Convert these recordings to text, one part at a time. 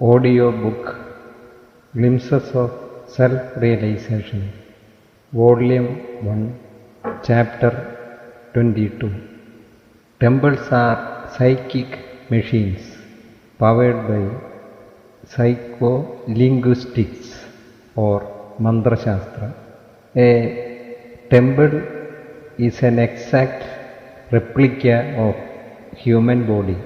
Audio book Glimpses of Self-Realization, Volume 1, Chapter 22. Temples are psychic machines powered by psycholinguistics or Mantra Shastra. A temple is an exact replica of human body.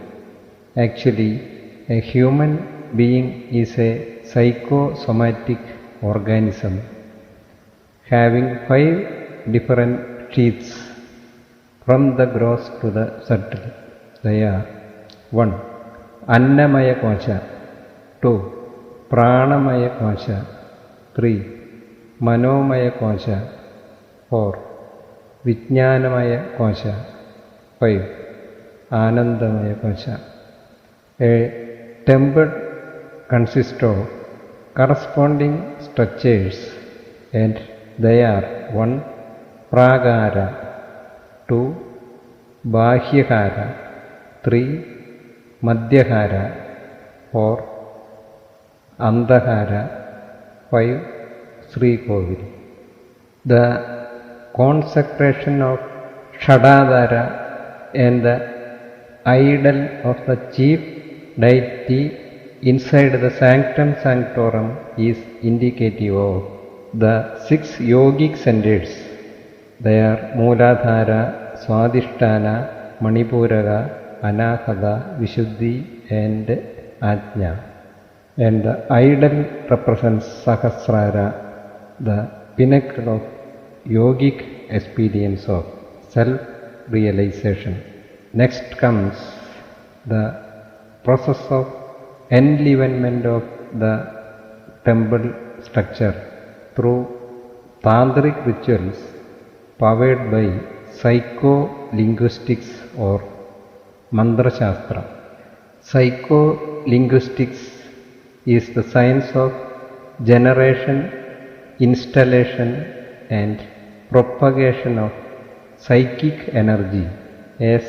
Actually, a human being is a psychosomatic organism having 5 different sheaths from the gross to the subtle. They are 1. Annamaya Kosha, 2. Pranamaya Kosha, 3. Manomaya Kosha, 4. Vijnanamaya Kosha, 5. Anandamaya Kosha. A temple consists of corresponding structures and they are 1. Pragara, 2. Bahyahara, 3. Madhyahara, 4. Andhahara, 5. Sri Kovil. The consecration of Shadadara and the idol of the chief deity inside the sanctum sanctorum is indicative of the 6 yogic centers. They are Mooladhara, Swadhisthana, Manipuraka, Anahata, Vishuddhi and Ajna. And the idol represents Sahasrara, the pinnacle of yogic experience of self-realization. Next comes the process of enlivenment of the temple structure through tantric rituals powered by psycholinguistics or Mantra Shastra. Psycholinguistics is the science of generation, installation and propagation of psychic energy as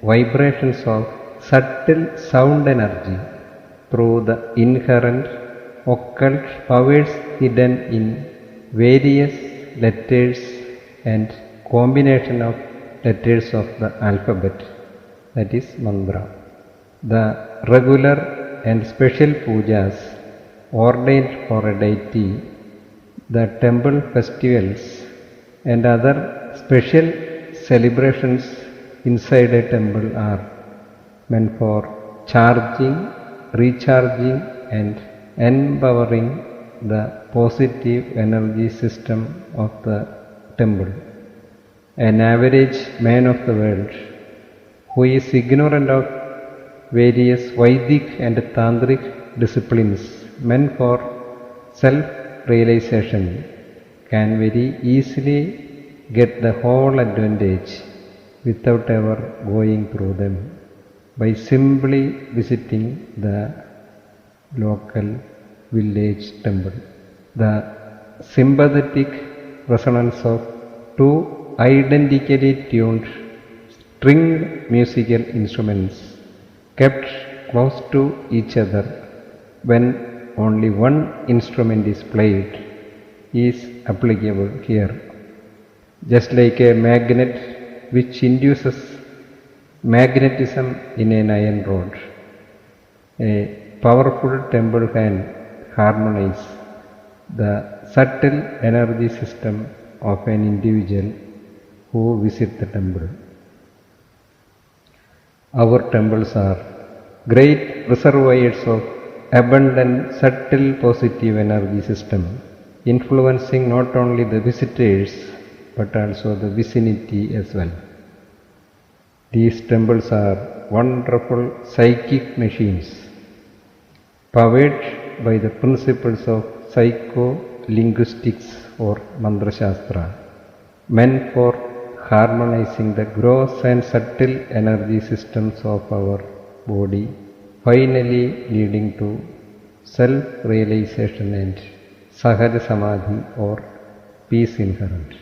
vibrations of subtle sound energy through the inherent occult powers hidden in various letters and combination of letters of the alphabet, that is mantra. The regular and special pujas ordained for a deity, the temple festivals and other special celebrations inside a temple are meant for charging, recharging and empowering the positive energy system of the temple. An average man of the world who is ignorant of various Vedic and Tantric disciplines meant for self-realization can very easily get the whole advantage without ever going through them by simply visiting the local village temple. The sympathetic resonance of 2 identically tuned stringed musical instruments kept close to each other when only one instrument is played is applicable here. Just like a magnet which induces magnetism in an iron rod, a powerful temple can harmonize the subtle energy system of an individual who visits the temple. Our temples are great reservoirs of abundant subtle positive energy system, influencing not only the visitors but also the vicinity as well. These temples are wonderful psychic machines powered by the principles of psycholinguistics or Mantra Shastra, meant for harmonizing the gross and subtle energy systems of our body, finally leading to self-realization and Sahaja Samadhi or peace inherent.